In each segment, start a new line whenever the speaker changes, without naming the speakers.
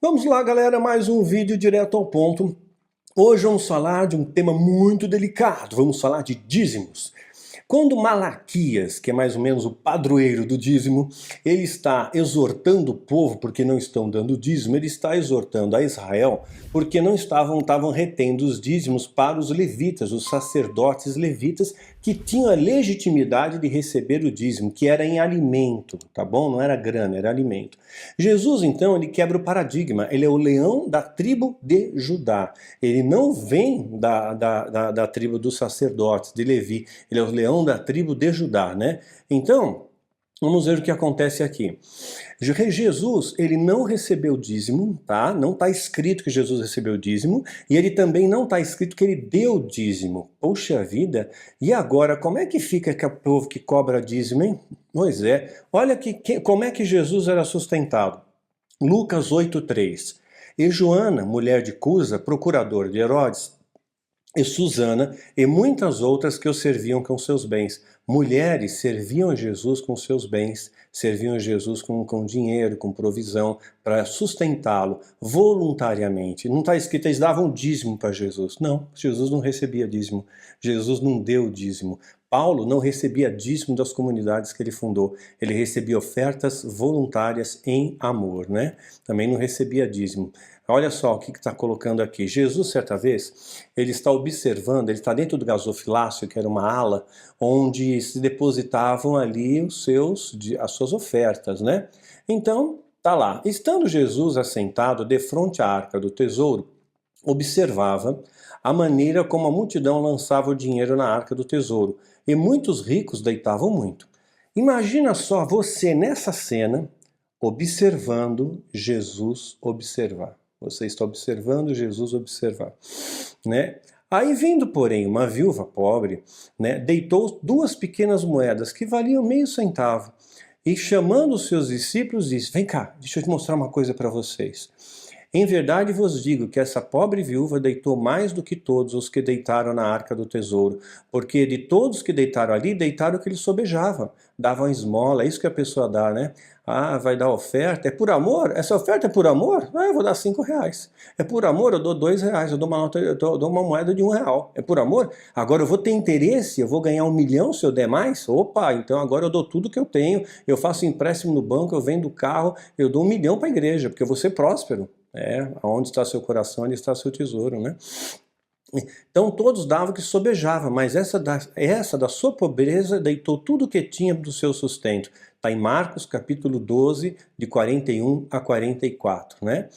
Vamos lá, galera, mais um vídeo direto ao ponto. Hoje vamos falar de um tema muito delicado, vamos falar de dízimos. Quando Malaquias, que é mais ou menos o padroeiro do dízimo, ele está exortando o povo porque não estão dando dízimo, ele está exortando a Israel porque não estavam retendo os dízimos para os levitas, os sacerdotes levitas, que tinham a legitimidade de receber o dízimo, que era em alimento, tá bom? Não era grana, era alimento. Jesus, então, ele quebra o paradigma, ele é o leão da tribo de Judá. Ele não vem da tribo dos sacerdotes, de Levi, ele é o leão da tribo de Judá, né? Então, vamos ver o que acontece aqui. Jesus, ele não recebeu dízimo, tá? Não está escrito que Jesus recebeu dízimo, e ele também não está escrito que ele deu dízimo. Poxa vida, e agora, como é que fica que o povo que cobra dízimo, hein? Pois é, olha como é que Jesus era sustentado. Lucas 8,3. E Joana, mulher de Cusa, procurador de Herodes, e Susana, e muitas outras que o serviam com seus bens. Mulheres serviam a Jesus com seus bens, serviam a Jesus com dinheiro, com provisão, para sustentá-lo voluntariamente. Não está escrito, eles davam dízimo para Jesus. Não, Jesus não recebia dízimo. Jesus não deu dízimo. Paulo não recebia dízimo das comunidades que ele fundou. Ele recebia ofertas voluntárias em amor, né? Também não recebia dízimo. Olha só o que está colocando aqui. Jesus, certa vez, ele está observando, ele está dentro do gasofilácio, que era uma ala, onde se depositavam ali as suas ofertas, né? Então, tá lá. Estando Jesus assentado defronte à arca do tesouro, observava a maneira como a multidão lançava o dinheiro na arca do tesouro, e muitos ricos deitavam muito. Imagina só você nessa cena, observando Jesus observar. Você está observando Jesus observar, né? Aí vindo, porém, uma viúva pobre, né, deitou 2 pequenas moedas que valiam meio centavo, e chamando os seus discípulos disse, vem cá, deixa eu te mostrar uma coisa para vocês. Em verdade vos digo que essa pobre viúva deitou mais do que todos os que deitaram na arca do tesouro, porque de todos que deitaram ali, deitaram o que lhe sobejava, davam esmola, é isso que a pessoa dá, né? Ah, vai dar oferta, é por amor? Essa oferta é por amor? Ah, eu vou dar 5 reais. É por amor? Eu dou 2 reais, eu dou uma moeda de 1 real. É por amor? Agora eu vou ter interesse, eu vou ganhar 1 milhão se eu der mais? Opa, então agora eu dou tudo que eu tenho, eu faço empréstimo no banco, eu vendo carro, eu dou 1 milhão para a igreja, porque eu vou ser próspero. Onde está seu coração, onde está seu tesouro, né? Então todos davam o que sobejava, mas essa da sua pobreza deitou tudo o que tinha do seu sustento. Está em Marcos capítulo 12, de 41 a 44, né?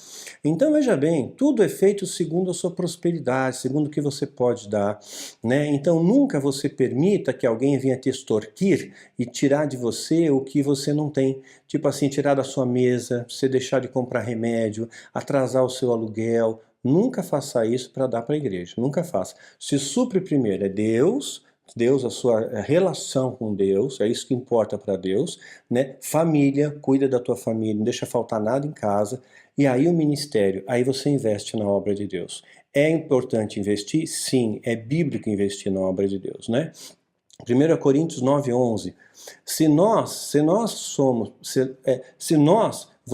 Então veja bem, tudo é feito segundo a sua prosperidade, segundo o que você pode dar, né? Então nunca você permita que alguém venha te extorquir e tirar de você o que você não tem. Tipo assim, tirar da sua mesa, você deixar de comprar remédio, atrasar o seu aluguel. Nunca faça isso para dar para a igreja, nunca faça. Se supre primeiro é Deus, a sua relação com Deus, é isso que importa para Deus, né? Família, cuida da tua família, não deixa faltar nada em casa, e aí o ministério, aí você investe na obra de Deus. É importante investir? Sim, é bíblico investir na obra de Deus, né? 1 Coríntios 9:11, se nós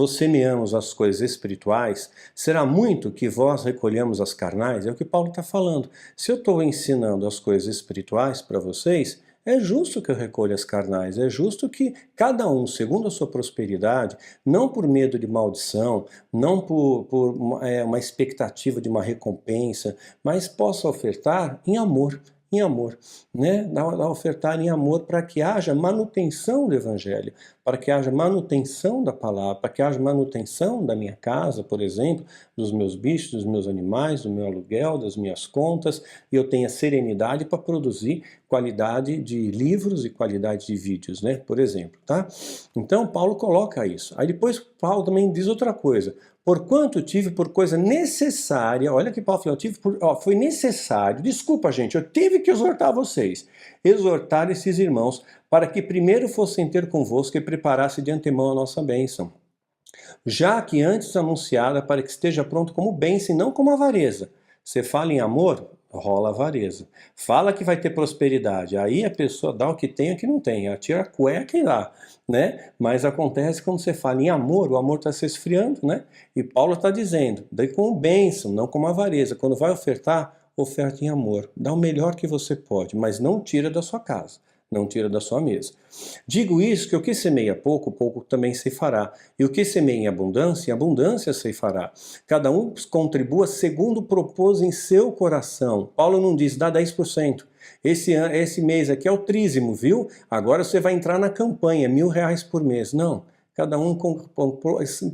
semeamos as coisas espirituais, será muito que vós recolhemos as carnais? É o que Paulo está falando. Se eu estou ensinando as coisas espirituais para vocês, é justo que eu recolha as carnais, é justo que cada um, segundo a sua prosperidade, não por medo de maldição, não por uma expectativa de uma recompensa, mas possa ofertar em amor, né? Ofertar em amor para que haja manutenção do evangelho, para que haja manutenção da palavra, para que haja manutenção da minha casa, por exemplo, dos meus bichos, dos meus animais, do meu aluguel, das minhas contas, e eu tenha serenidade para produzir qualidade de livros e qualidade de vídeos, né? Por exemplo, tá? Então Paulo coloca isso. Aí depois Paulo também diz outra coisa. Porquanto tive por coisa necessária, olha que Paulo falou, foi necessário, desculpa gente, eu tive que exortar vocês, exortar esses irmãos, para que primeiro fossem ter convosco e preparasse de antemão a nossa bênção. Já que antes anunciada para que esteja pronto como bênção e não como avareza. Você fala em amor, rola avareza. Fala que vai ter prosperidade, aí a pessoa dá o que tem e o que não tem, ela tira a cueca e dá, né? Mas acontece quando você fala em amor, o amor está se esfriando, né? E Paulo está dizendo, daí com bênção, não com avareza. Quando vai ofertar, oferta em amor. Dá o melhor que você pode, mas não tira da sua casa, não tira da sua mesa. Digo isso que o que semeia pouco, pouco também ceifará. E o que semeia em abundância ceifará. Cada um contribua segundo propôs em seu coração. Paulo não diz, dá 10%. Esse mês aqui é o trízimo, viu? Agora você vai entrar na campanha, R$1.000 por mês. Não. Cada um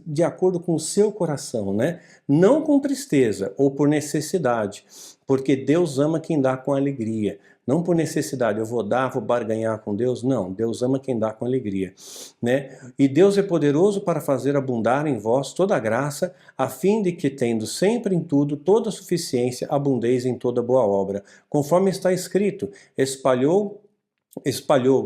de acordo com o seu coração, né? Não com tristeza ou por necessidade, porque Deus ama quem dá com alegria. Não por necessidade, eu vou dar, vou barganhar com Deus. Não, Deus ama quem dá com alegria, né? E Deus é poderoso para fazer abundar em vós toda a graça, a fim de que, tendo sempre em tudo toda a suficiência, abundeis em toda boa obra. Conforme está escrito, espalhou,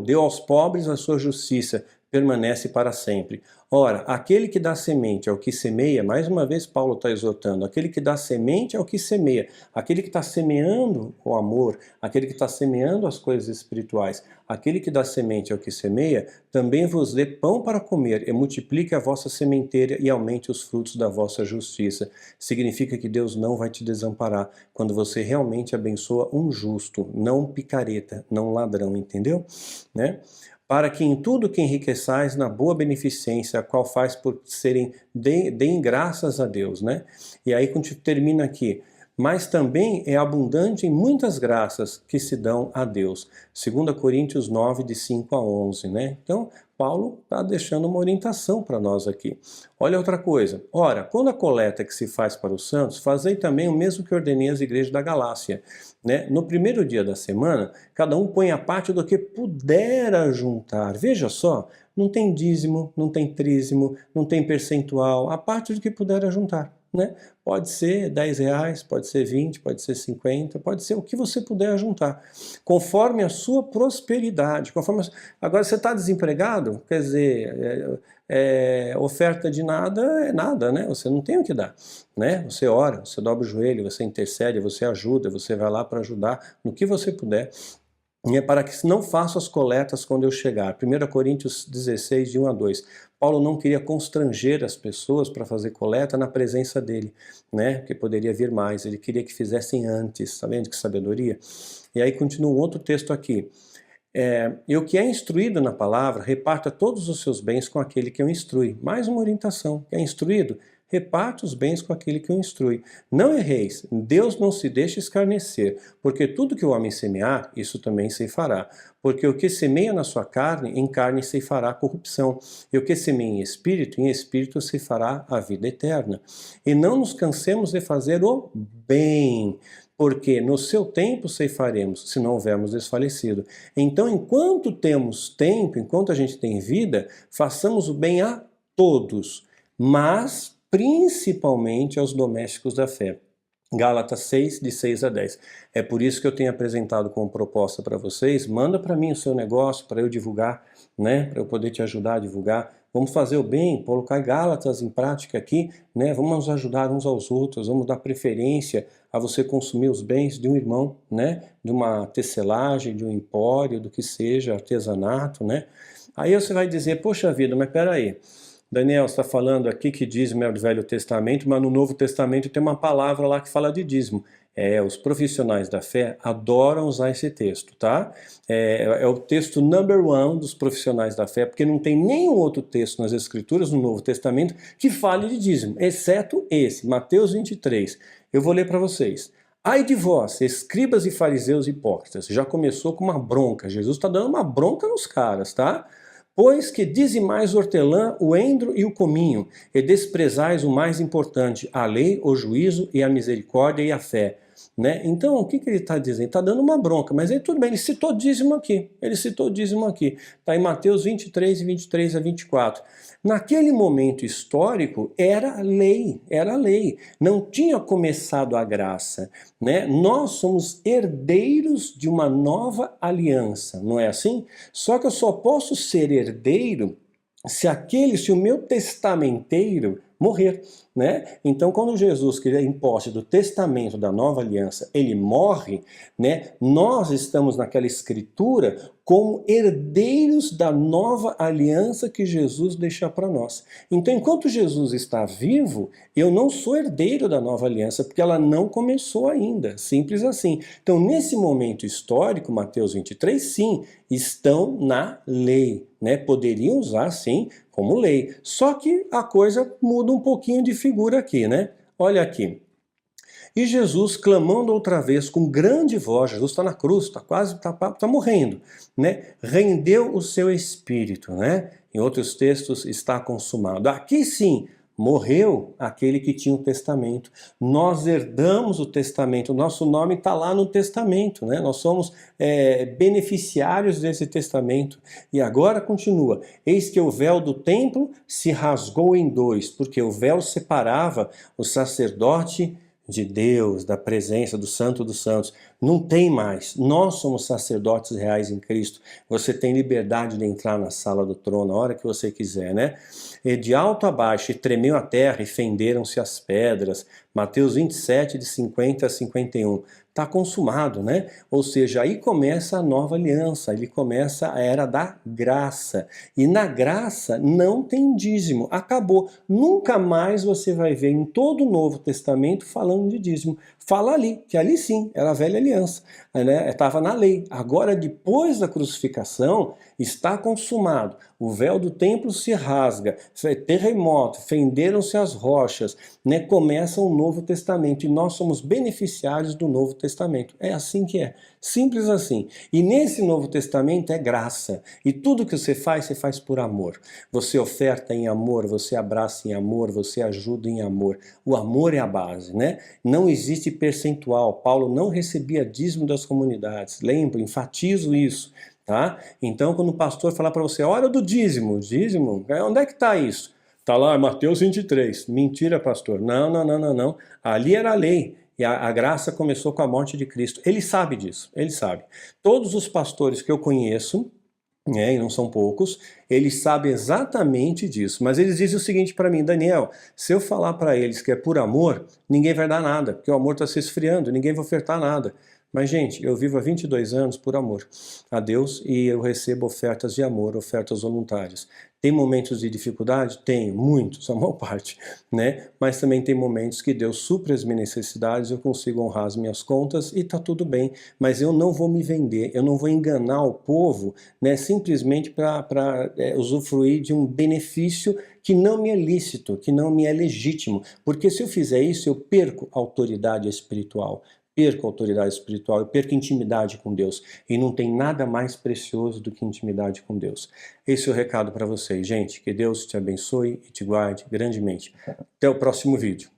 deu aos pobres a sua justiça, permanece para sempre. Ora, aquele que dá semente ao que semeia, mais uma vez Paulo está exortando, aquele que dá semente ao que semeia, aquele que está semeando o amor, aquele que está semeando as coisas espirituais, aquele que dá semente ao que semeia, também vos dê pão para comer e multiplique a vossa sementeira e aumente os frutos da vossa justiça. Significa que Deus não vai te desamparar quando você realmente abençoa um justo, não um picareta, não um ladrão, entendeu? Né? Para que em tudo que enriqueçais na boa beneficência, a qual faz por serem, deem graças a Deus, né? E aí termina aqui, mas também é abundante em muitas graças que se dão a Deus. 2 Coríntios 9, de 5 a 11, né? Então, Paulo está deixando uma orientação para nós aqui. Olha outra coisa. Ora, quando a coleta que se faz para os santos, fazei também o mesmo que ordenei às igrejas da Galácia, né? No primeiro dia da semana, cada um põe a parte do que puder ajuntar. Veja só, não tem dízimo, não tem trízimo, não tem percentual, a parte do que puder ajuntar. Né? Pode ser R$10, pode ser 20, pode ser 50, pode ser o que você puder juntar, conforme a sua prosperidade. Agora você está desempregado, quer dizer, oferta de nada é nada, né? Você não tem o que dar, né? Você ora, você dobra o joelho, você intercede, você ajuda, você vai lá para ajudar no que você puder. É para que não façam as coletas quando eu chegar. 1 Coríntios 16, de 1 a 2. Paulo não queria constranger as pessoas para fazer coleta na presença dele, né? Porque poderia vir mais. Ele queria que fizessem antes. Está vendo que sabedoria? E aí continua um outro texto aqui. E o que é instruído na palavra, reparta todos os seus bens com aquele que o instrui. Mais uma orientação. Que é instruído? Reparte os bens com aquele que o instrui. Não erreis, Deus não se deixa escarnecer, porque tudo que o homem semear, isso também ceifará. Porque o que semeia na sua carne, em carne ceifará corrupção, e o que semeia em espírito ceifará a vida eterna. E não nos cansemos de fazer o bem, porque no seu tempo ceifaremos, se não houvermos desfalecido. Então, enquanto temos tempo, enquanto a gente tem vida, façamos o bem a todos, mas principalmente aos domésticos da fé. Gálatas 6, de 6 a 10. É por isso que eu tenho apresentado como proposta para vocês, manda para mim o seu negócio para eu divulgar, né? Para eu poder te ajudar a divulgar. Vamos fazer o bem, colocar Gálatas em prática aqui, né? Vamos nos ajudar uns aos outros, vamos dar preferência a você consumir os bens de um irmão, né? De uma tecelagem, de um empório, do que seja, artesanato, né? Aí você vai dizer, poxa vida, mas peraí, Daniel, você está falando aqui que dízimo é do Velho Testamento, mas no Novo Testamento tem uma palavra lá que fala de dízimo. Os profissionais da fé adoram usar esse texto, tá? É o texto number one dos profissionais da fé, porque não tem nenhum outro texto nas Escrituras, no Novo Testamento, que fale de dízimo, exceto esse, Mateus 23. Eu vou ler para vocês. Ai de vós, escribas e fariseus hipócritas. Já começou com uma bronca. Jesus está dando uma bronca nos caras, tá? Pois que dizimais o hortelã, o endro e o cominho, e desprezais o mais importante, a lei, o juízo e a misericórdia e a fé. Né? Então, o que ele está dizendo? Está dando uma bronca, mas aí tudo bem, ele citou dízimo aqui. Está em Mateus 23, 23 a 24. Naquele momento histórico, era lei. Não tinha começado a graça. Né? Nós somos herdeiros de uma nova aliança, não é assim? Só que eu só posso ser herdeiro se o meu testamenteiro morrer, né? Então, quando Jesus, que é em posse do testamento da nova aliança, ele morre, né? Nós estamos naquela escritura como herdeiros da nova aliança que Jesus deixa para nós. Então, enquanto Jesus está vivo, eu não sou herdeiro da nova aliança, porque ela não começou ainda, simples assim. Então, nesse momento histórico, Mateus 23, sim, estão na lei, né? Poderiam usar, sim, como lei. Só que a coisa muda um pouquinho de figura aqui, né? Olha aqui. E Jesus, clamando outra vez com grande voz, Jesus está na cruz, está quase, está morrendo, né? Rendeu o seu espírito, né? Em outros textos, está consumado. Aqui sim, morreu aquele que tinha o testamento. Nós herdamos o testamento, nosso nome está lá no testamento, né? Nós somos beneficiários desse testamento. E agora continua, eis que o véu do templo se rasgou em dois, porque o véu separava o sacerdote de Deus, da presença do Santo dos Santos. Não tem mais. Nós somos sacerdotes reais em Cristo. Você tem liberdade de entrar na sala do trono a hora que você quiser, né? E de alto a baixo, e tremeu a terra, e fenderam-se as pedras. Mateus 27, de 50 a 51. Está consumado, né? Ou seja, aí começa a nova aliança, ele começa a era da graça. E na graça não tem dízimo, acabou. Nunca mais você vai ver em todo o Novo Testamento falando de dízimo. Fala ali, que ali sim, era a velha aliança, né? Estava na lei. Agora, depois da crucificação, está consumado. O véu do templo se rasga, terremoto, fenderam-se as rochas, né? Começa um Novo Testamento e nós somos beneficiários do Novo Testamento. É assim que é, simples assim. E nesse Novo Testamento é graça. E tudo que você faz por amor. Você oferta em amor, você abraça em amor, você ajuda em amor. O amor é a base, né? Não existe percentual. Paulo não recebia dízimo das comunidades. Lembra, enfatizo isso. Tá? Então, quando o pastor falar para você, hora do dízimo, onde é que está isso? Está lá, Mateus 23. Mentira, pastor. Não. Ali era a lei. E a graça começou com a morte de Cristo. Ele sabe disso, ele sabe. Todos os pastores que eu conheço, né, e não são poucos, eles sabem exatamente disso. Mas eles dizem o seguinte para mim, Daniel, se eu falar para eles que é por amor, ninguém vai dar nada, porque o amor está se esfriando, ninguém vai ofertar nada. Mas, gente, eu vivo há 22 anos por amor a Deus e eu recebo ofertas de amor, ofertas voluntárias. Tem momentos de dificuldade? Tenho, muitos, a maior parte, né? Mas também tem momentos que Deus supre as minhas necessidades, eu consigo honrar as minhas contas e tá tudo bem. Mas eu não vou me vender, eu não vou enganar o povo, né? Simplesmente para usufruir de um benefício que não me é lícito, que não me é legítimo. Porque se eu fizer isso, eu perco a autoridade espiritual. Perco a autoridade espiritual, eu perco intimidade com Deus. E não tem nada mais precioso do que intimidade com Deus. Esse é o recado para vocês, gente. Que Deus te abençoe e te guarde grandemente. Até o próximo vídeo.